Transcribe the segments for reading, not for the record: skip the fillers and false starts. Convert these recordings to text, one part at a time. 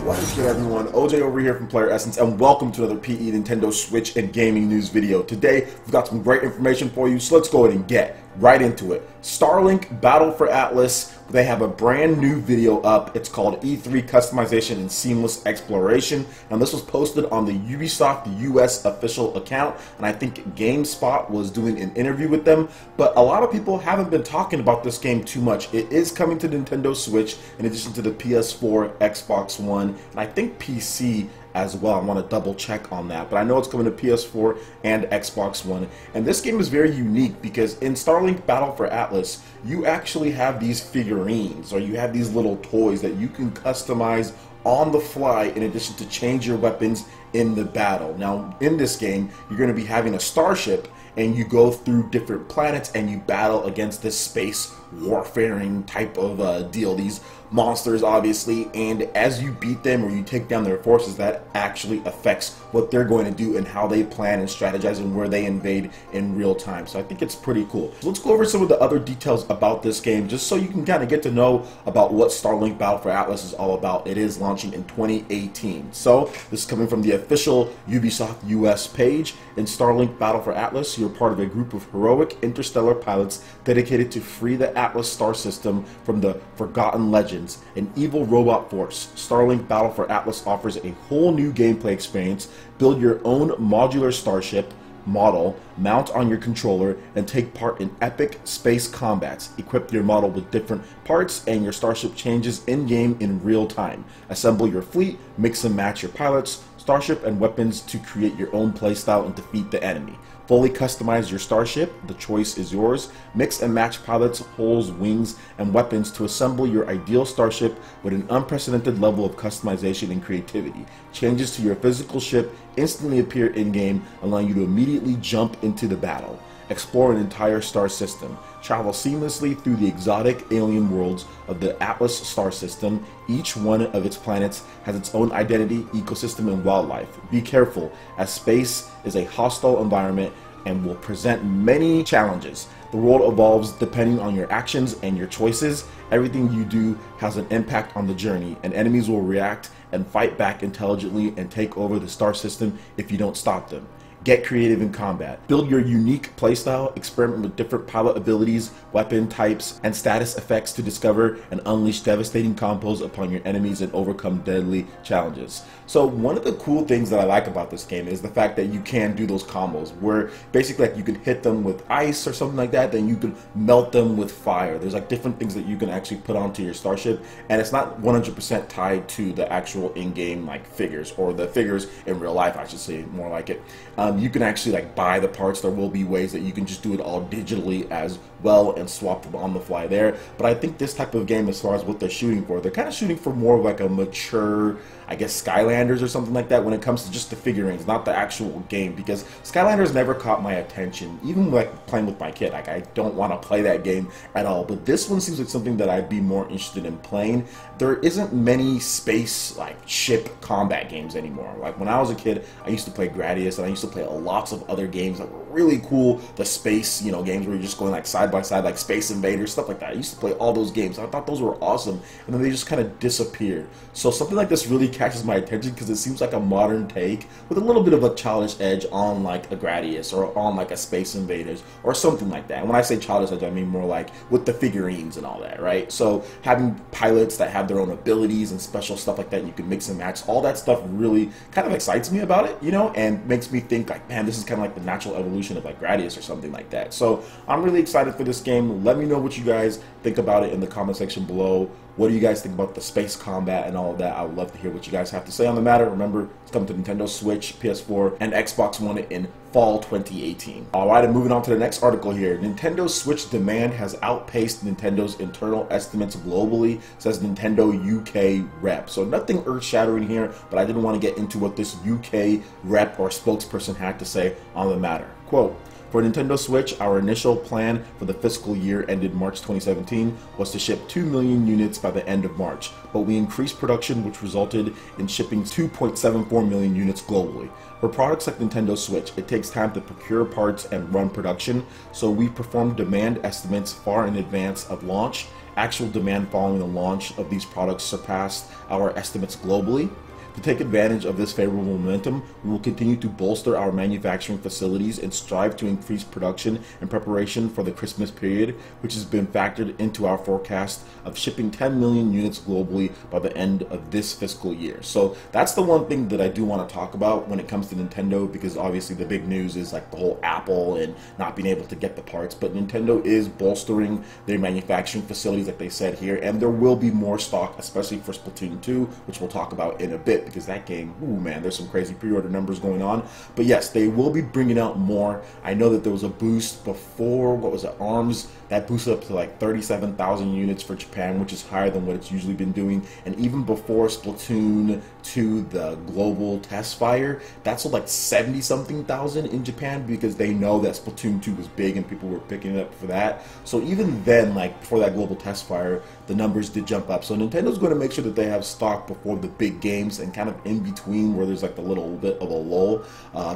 What is good, everyone? OJ over here from PlayerEssence, and welcome to another PE Nintendo Switch and gaming news video. Today, we've got some great information for you, so let's go ahead and get right into it. Starlink Battle for Atlus. They have a brand new video up. It's called E3 Customization and Seamless Exploration. And this was posted on the Ubisoft US official account. And I think GameSpot was doing an interview with them. But a lot of people haven't been talking about this game too much. It is coming to Nintendo Switch in addition to the PS4, Xbox One, and I think PC as well. I want to double check on that, but I know it's coming to PS4 and Xbox One. And this game is very unique because in Starlink Battle for Atlus, you actually have these figurines, or you have these little toys that you can customize on the fly in addition to change your weapons in the battle. Now, in this game, you're going to be having a starship, and you go through different planets and you battle against this space warfaring type of deal. These monsters, obviously, and as you beat them or you take down their forces, that actually affects what they're going to do and how they plan and strategize and where they invade in real time. So I think it's pretty cool. So let's go over some of the other details about this game, just so you can kind of get to know about what Starlink Battle for Atlus is all about. It is launching in 2018. So this is coming from the official Ubisoft US page. In Starlink Battle for Atlus, you're part of a group of heroic interstellar pilots dedicated to free the Atlus star system from the forgotten legends, an evil robot force. Starlink Battle for Atlus offers a whole new gameplay experience. Build your own modular starship model, mount on your controller, and take part in epic space combats. Equip your model with different parts, and your starship changes in-game in real time. Assemble your fleet, mix and match your pilots, starship, and weapons to create your own playstyle and defeat the enemy. Fully customize your starship, the choice is yours. Mix and match pilots, hulls, wings, and weapons to assemble your ideal starship with an unprecedented level of customization and creativity. Changes to your physical ship instantly appear in-game, allowing you to immediately jump into the battle. Explore an entire star system. Travel seamlessly through the exotic alien worlds of the Atlus star system. Each one of its planets has its own identity, ecosystem, and wildlife. Be careful, as space is a hostile environment and will present many challenges. The world evolves depending on your actions and your choices. Everything you do has an impact on the journey, and enemies will react and fight back intelligently and take over the star system if you don't stop them. Get creative in combat. Build your unique playstyle, experiment with different pilot abilities, weapon types, and status effects to discover and unleash devastating combos upon your enemies and overcome deadly challenges. So one of the cool things that I like about this game is the fact that you can do those combos where basically like you can hit them with ice or something like that, then you can melt them with fire. There's like different things that you can actually put onto your starship, and it's not 100% tied to the actual in-game like figures, or the figures in real life, I should say, more like it. You can actually like buy the parts. There will be ways that you can just do it all digitally as well and swap them on the fly there. But I think this type of game, as far as what they're shooting for, they're kind of shooting for more of like a mature, I guess, Skylanders or something like that when it comes to just the figurines, not the actual game, because Skylanders never caught my attention, even like playing with my kid. Like, I don't want to play that game at all, but this one seems like something that I'd be more interested in playing. There isn't many space like ship combat games anymore. Like when I was a kid, I used to play Gradius, and I used to play lots of other games that were really cool. The space, games where you're just going like side by side, like Space Invaders, stuff like that. I used to play all those games. I thought those were awesome, and then they just kind of disappeared. So something like this really catches my attention because it seems like a modern take with a little bit of a childish edge on like a Gradius or on like a Space Invaders or something like that. And when I say childish edge, I mean more like with the figurines and all that, right? So having pilots that have their own abilities and special stuff like that, you can mix and match, all that stuff really kind of excites me about it, and makes me think like, man, this is kind of like the natural evolution of like Gradius or something like that. So I'm really excited for this game. Let me know what you guys think about it in the comment section below. What do you guys think about the space combat and all of that? I would love to hear what you guys have to say on the matter. Remember, it's coming to Nintendo Switch, PS4, and Xbox One in fall 2018. Alright, and moving on to the next article here. Nintendo Switch demand has outpaced Nintendo's internal estimates globally, says Nintendo UK rep. So nothing earth-shattering here, but I didn't want to get into what this UK rep or spokesperson had to say on the matter. Quote, "For Nintendo Switch, our initial plan for the fiscal year ended March 2017 was to ship 2 million units by the end of March, but we increased production, which resulted in shipping 2.74 million units globally. For products like Nintendo Switch, it takes time to procure parts and run production, so we performed demand estimates far in advance of launch actual demand following the launch of these products surpassed our estimates globally. To take advantage of this favorable momentum, we will continue to bolster our manufacturing facilities and strive to increase production in preparation for the Christmas period, which has been factored into our forecast of shipping 10 million units globally by the end of this fiscal year. So that's the one thing that I do want to talk about when it comes to Nintendo, because obviously the big news is like the whole Apple and not being able to get the parts, but Nintendo is bolstering their manufacturing facilities like they said here, and there will be more stock, especially for Splatoon 2, which we'll talk about in a bit, because that game, ooh man, there's some crazy pre-order numbers going on. But yes, they will be bringing out more. I know that there was a boost before, what was it, ARMS, that boosted up to like 37,000 units for Japan, which is higher than what it's usually been doing. And even before Splatoon 2, the global test fire, that sold like 70-something thousand in Japan, because they know that Splatoon 2 was big and people were picking it up for that. So even then, like before that global test fire, the numbers did jump up. So Nintendo's going to make sure that they have stock before the big games, and kind of in between where there's like a little bit of a lull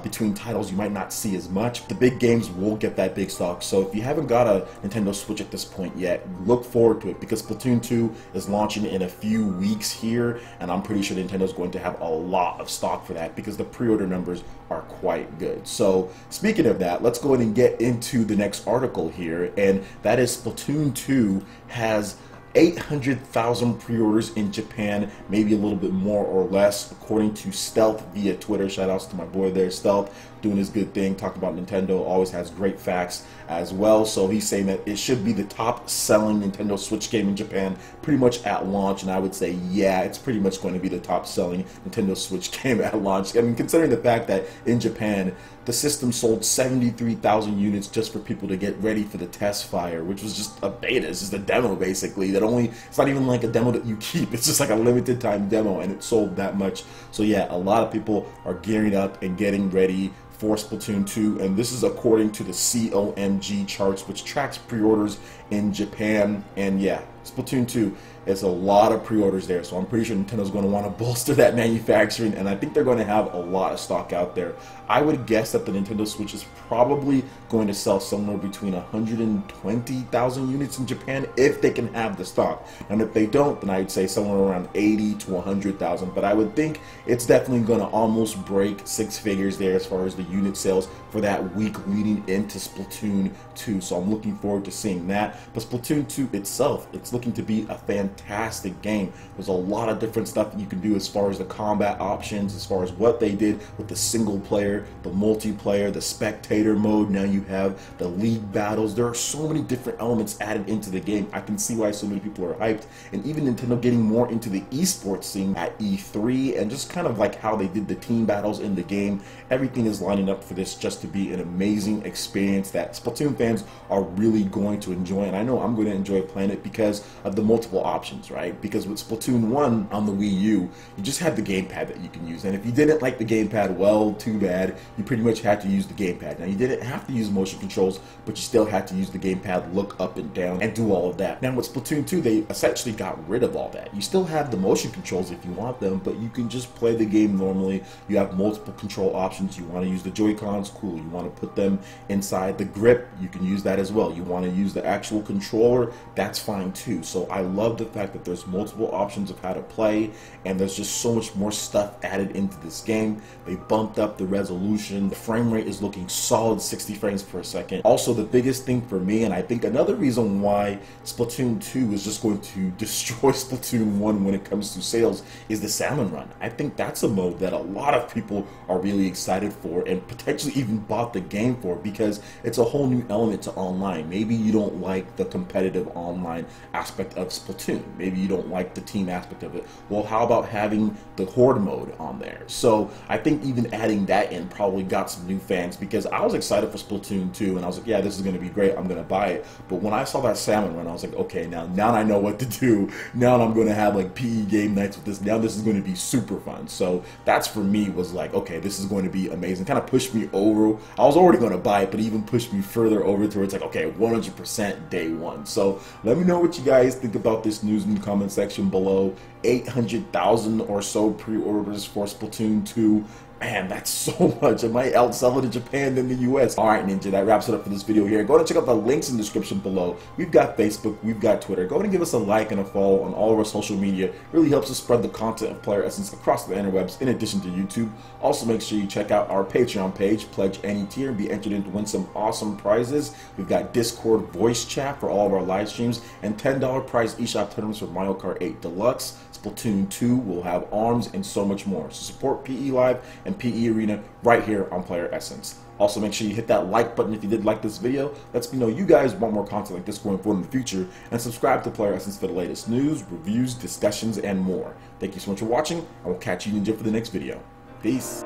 between titles you might not see as much. The big games will get that big stock. So if you haven't got a Nintendo Switch at this point yet, look forward to it, because Splatoon 2 is launching in a few weeks here, and I'm pretty sure Nintendo's going to have a lot of stock for that, because the pre-order numbers are quite good. So speaking of that, let's go ahead and get into the next article here, and that is Splatoon 2 has 800,000 pre-orders in Japan, maybe a little bit more or less, according to Stealth via Twitter. Shoutouts to my boy there, Stealth, doing his good thing, talking about Nintendo, always has great facts as well. So he's saying that it should be the top selling Nintendo Switch game in Japan pretty much at launch, and I would say yeah, it's pretty much going to be the top selling Nintendo Switch game at launch. I mean, considering the fact that in Japan the system sold 73,000 units just for people to get ready for the test fire, which was just a beta. It's just a demo basically, it's not even like a demo that you keep, it's just like a limited time demo, and it sold that much. So yeah, a lot of people are gearing up and getting ready for Splatoon 2, and this is according to the COMG charts, which tracks pre-orders in Japan. And yeah, Splatoon 2 is a lot of pre-orders there, so I'm pretty sure Nintendo's going to want to bolster that manufacturing, and I think they're going to have a lot of stock out there. I would guess that the Nintendo Switch is probably going to sell somewhere between 120,000 units in Japan if they can have the stock, and if they don't, then I'd say somewhere around 80 to 100,000. But I would think it's definitely going to almost break six figures there as far as the unit sales for that week leading into Splatoon 2. So I'm looking forward to seeing that. But Splatoon 2 itself, it's looking to be a fantastic game. There's a lot of different stuff that you can do as far as the combat options, as far as what they did with the single player, the multiplayer, the spectator mode. Now you have the league battles. There are so many different elements added into the game. I can see why so many people are hyped, and even Nintendo getting more into the esports scene at E3, and just kind of like how they did the team battles in the game. Everything is lining up for this just to be an amazing experience that Splatoon fans are really going to enjoy, and I know I'm going to enjoy playing it because of the multiple options, right? Because with Splatoon 1 on the Wii U, you just had the gamepad that you can use, and if you didn't like the gamepad, well, too bad. You pretty much had to use the gamepad. Now, you didn't have to use motion controls, but you still had to use the gamepad, look up and down, and do all of that. Now, with Splatoon 2, they essentially got rid of all that. You still have the motion controls if you want them, but you can just play the game normally. You have multiple control options. You want to use the Joy-Cons, cool. You want to put them inside the grip, you can use that as well. You want to use the actual controller, that's fine too. So I love the fact that there's multiple options of how to play, and there's just so much more stuff added into this game. They bumped up the resolution. The frame rate is looking solid, 60 frames per second. Also, the biggest thing for me, and I think another reason why Splatoon 2 is just going to destroy Splatoon 1 when it comes to sales, is the Salmon Run. I think that's a mode that a lot of people are really excited for, and potentially even bought the game for, because it's a whole new element to online. Maybe you don't like the competitive online aspect of Splatoon. Maybe you don't like the team aspect of it. Well, how about having the Horde mode on there? So I think even adding that in probably got some new fans, because I was excited for Splatoon 2, and I was like, yeah, this is going to be great, I'm going to buy it. But when I saw that Salmon Run, I was like, okay, now I know what to do. Now I'm going to have like PE game nights with this. Now this is going to be super fun. So that's, for me, was like, okay, this is going to be amazing. Kind of pushed me over. I was already going to buy it, but even pushed me further over to where it's like, okay, 100% day one. So let me know what you guys think about this news in the comment section below. 800,000 or so pre-orders for Splatoon 2. Man, that's so much. I might outsell it in Japan than the US. Alright, Ninja, that wraps it up for this video here. Go ahead and check out the links in the description below. We've got Facebook, we've got Twitter. Go ahead and give us a like and a follow on all of our social media. It really helps us spread the content of PlayerEssence across the interwebs in addition to YouTube. Also, make sure you check out our Patreon page, pledge any tier, and be entered in to win some awesome prizes. We've got Discord voice chat for all of our live streams, and $10 prize eShop tournaments for Mario Kart 8 Deluxe. Splatoon 2 will have arms and so much more. So support PE Live and PE Arena right here on PlayerEssence. Also, make sure you hit that like button if you did like this video. Lets me know you guys want more content like this going forward in the future. And subscribe to PlayerEssence for the latest news, reviews, discussions, and more. Thank you so much for watching, and we'll catch you, Ninja, for the next video. Peace.